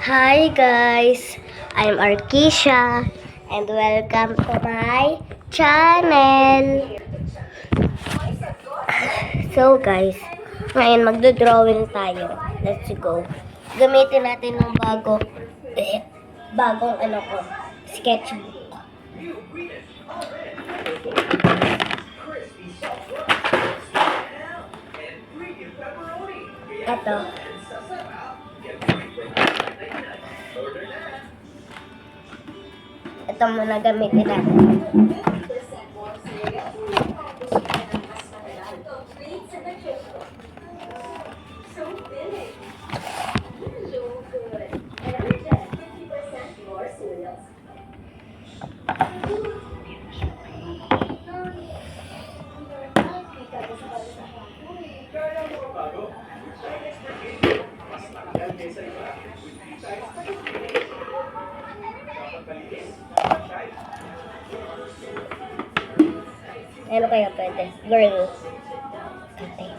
Hi guys, I'm Arkisha and welcome to my channel. So guys, ngayon magdo-drawing tayo. Let's go. Gamitin natin ng bagong sketchbook. Ito. Ito muna gamitin natin. Ano kaya pwede? Girl. Okay.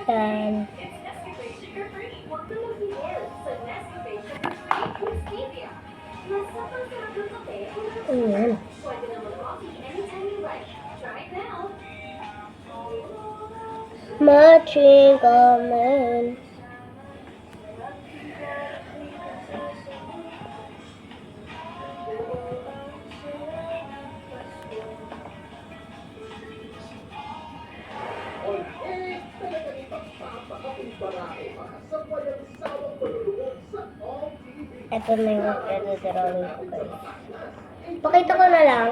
Yan. Ayan. Matching comment. Ito na yung drawing ko guys. Pakita ko na lang.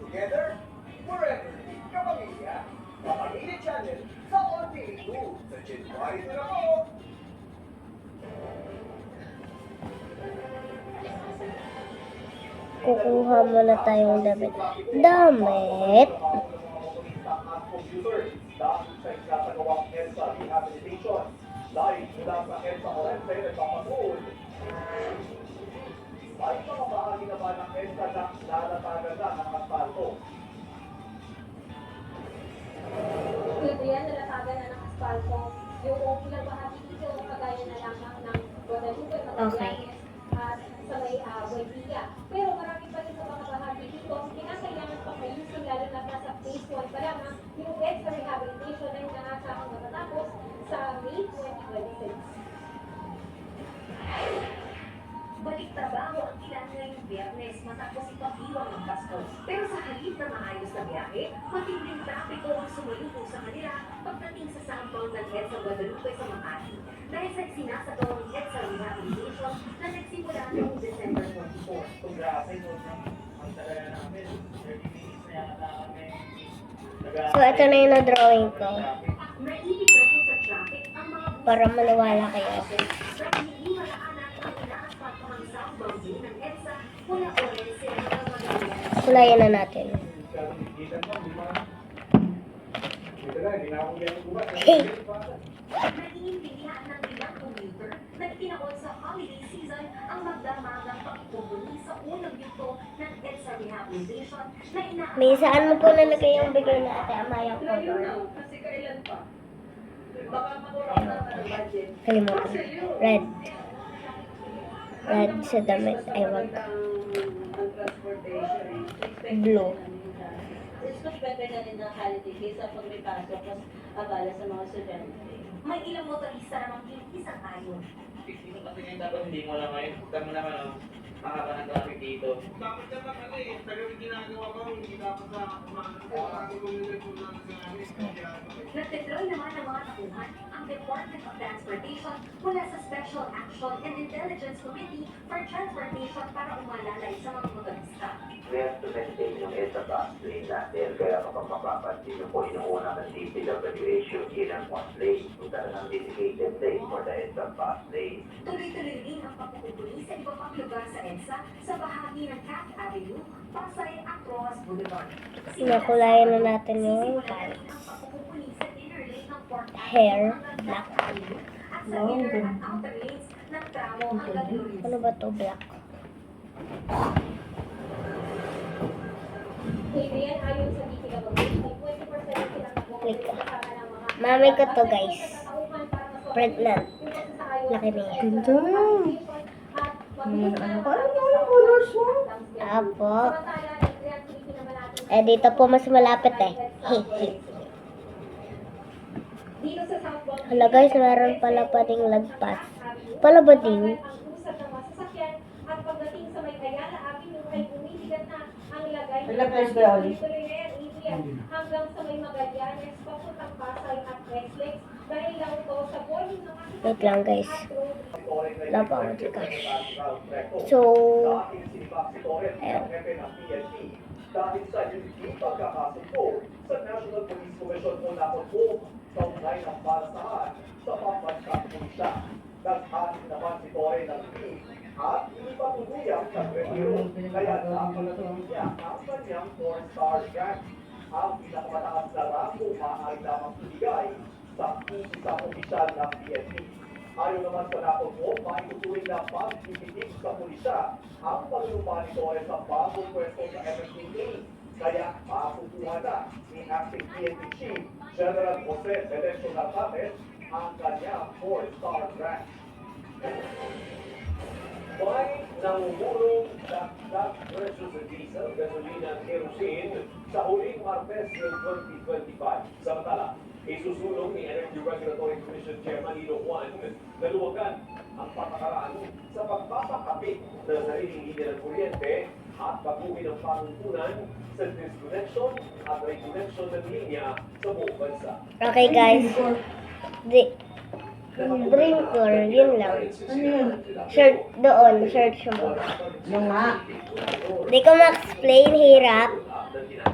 Together, forever, kapamilya, Kapamilya Channel sa OTV2 sa January 2 ako. Kukuha muna tayong damit. Damit. Dahil sa isinasagawang EDSA rehabilitation, dahil mula sa EDSA Orense nagpapatuloy. May mga bahagi naman ng EDSA na lalatagan na ng asfalto. Pwede yan, nalatagan na ng asfalto. Yung ilang bahagi dito, kagaya na lang ng Guadalupe, Magallanes, at sa may Buendia. Pero marami pa rin sa mga bahagi dito, kinakailangan pa ayusin, lalo na nasa phase 1 pa lang, yung EDSA rehabilitation na yung nakasakang matatapos sa May 2026. Balik trabaho ang ilan ngayong Biyernes matapos ipag-iwan ng Pasko. Pero sa halip na maayos na biyahe, matinding trapiko ang sumulubong sa kanila pagdating sa sampang ng EDSA Guadalupe sa Makati. Dahil sa sinasagawang EDSA rehabilitation na nagsimula noong December 24. Kung grabe, ang tagal na namin, 30 minutes na yata kami. So, ito na yung drawing ko. Naibig natin sa traffic ang mga Para maniwala kayo. sa hindi malaanan ang inaasfaltuhang southbound lane ng EDSA mula Orense hanggang Magallanes. Kulayan na natin. Naiintindihan ng ilang commuter na itinaon sa holiday season ang magdamagang pakikubuli sa unang yugto ng EDSA rehabilitation na inaasahan. May saan mo po nalagay yung bigay na Ate Amayang Layo na, color? kasi kailan pa? Baka makulang na ng budget. Kalimutan. Red. Red sa damit. Ay, wag. Ang transportation. Blue. Mas better na rin ng holiday kaysa pag may pasok mas abala sa mga estudyante. May ilang motorista namang hindi sang-ayon. Dito kasi ngayon dapat hindi mo lang ngayon. Huwag mo naman makaka ng traffic dito. Dapat naman tagal ginagawa ko, hindi dapat sa Nagtedroy naman ng mga takuhan ang Department of Transportation mula sa Special Action and Intelligence Committee for Transportation para umalalay sa mga motorista. We have to maintain yung EDSA bus lane natin. Kaya kapag mapapansin nyo po, inuuna ng DPWH ilang bus lane. Kung talagang dedicated lane for the EDSA bus lane. Tuloy-tuloy din ang pagpupuli sa iba pang lugar sa EDSA sa bahagi ng Cat Avenue, Pasay Across Boulevard. Nakulayan na natin yung Sisimulan pants. ang pagpupuli sa inner lane ng Port Hair, Avenue black. at sa inner at outer lanes ng tramo hanggang Glorious. Ano ba to? Black. Adrian, ayon sa DPWH, may 20% ang pinakabong Wait ka. kasama ng mga Mami ko to, guys. Pregnant. Laki niya. Ganda. Apo. Eh, dito po mas malapit eh. Dito sa southbound, Hala guys, meron pala pa ding lagpas. Pala ba ding? ang usap ng mga sasakyan at pagdating sa may Ayala Avenue ay bumibigat na ang lagay ng Lagpas ba, Oli? tuloy na yan, Adrian, hanggang sa may Magallanes, papuntang Pasay at Westlex dahil lang ito sa volume ng mga Wait lang guys. Wala pa ako dito. So, ayun. Dahil sa hindi pagkakasundo sa National Police Commission o NAPOLCO sa unay ng balasahan sa pambansang pulisya. Naghahanap naman si Torre ng team at hindi pa tuluyang nag-retiro. Kaya napagatuloy niya ang kanyang 4-star rank. Ang pinakamataas na rango maaari lamang ibigay sa isang opisyal ng PNP. Ayon naman sa NAPOLCO, maitutuloy na pag-ibitig sa pulisya ang paglupa ni Torres sa bagong pwesto sa MMDA. Kaya makukuha na ni Acting PNP Chief General Jose Melencio Narvaez ang kanyang 4-star rank. May namumulong dagdag presyo sa diesel, gasolina at kerosene sa huling Martes ng 2025. Samantala, isusulong ni Energy Regulatory Commission Chairman Nino Juan na luwagan ang patakaraan sa pagpapakapit ng sariling linya ng kuryente at baguhin ang panguntunan sa disconnection at reconnection ng linya sa buong bansa. Okay guys. Drinker, yun lang. Ano yun? Search doon, search mo. Yung nga. Di ko ma-explain, hirap.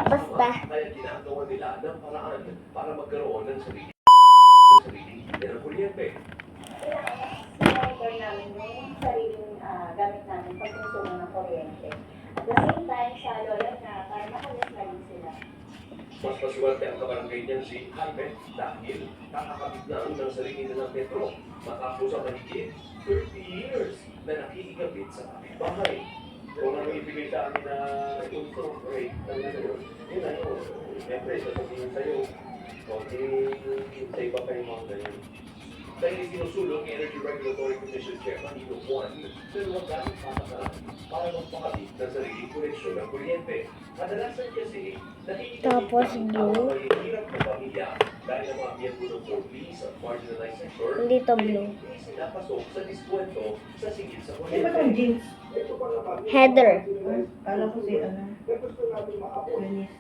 Basta. Kaya ginagawa nila ng paraan para magkaroon ng sarili linya ng kuryente. monitor namin yung sariling gamit namin pag konsumo ng kuryente. At the same time, sa lola na para makalis na rin sila. Mas maswerte ang kabarangay niyan si Jaime dahil kakakabit na ng sarili nilang metro matapos ang mahigit 30 years na nakikigabit sa kapitbahay. Kung ano ibigay sa amin na control rate ng gano'n, yun na yun. Siyempre, sasabihin sa'yo, sa iba pa yung mga ganyan. Dahil sinusulong ni Energy Regulatory Commission Chairman Nino Juan na luwagan ang pamasaran para magpakabit ng sariling koneksyon ng kuryente. Kadalasan kasi nakikita Tapos blue. ang hirap ng pamilya dahil ang mga miyembro ng poor police at marginalized sector Hindi to blue. hindi sinapasok sa diskwento sa singil sa Di ba kuryente. itong jeans? Heather. Kala ko si ano. Dennis.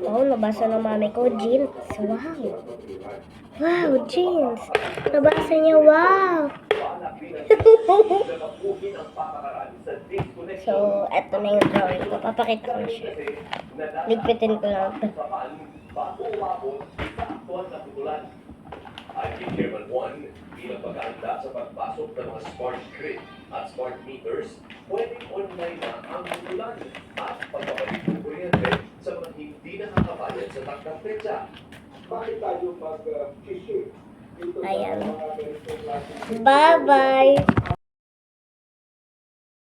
Oh, nabasa ng mami ko, jeans. Wow. Wow, jeans. Nabasa niya, wow. So, eto na yung drawing ko. Papakita ko siya. Ligpitin ko lang ito. IT Chairman Juan, bilang pag-aanda sa pagpasok ng mga smart grid at smart meters, pwedeng online na ang butulan at pagpapalik ng kuryente sa mga hindi nakakabayad sa takdang petsa. Bakit tayo mag-issue? Ayan. Bye-bye.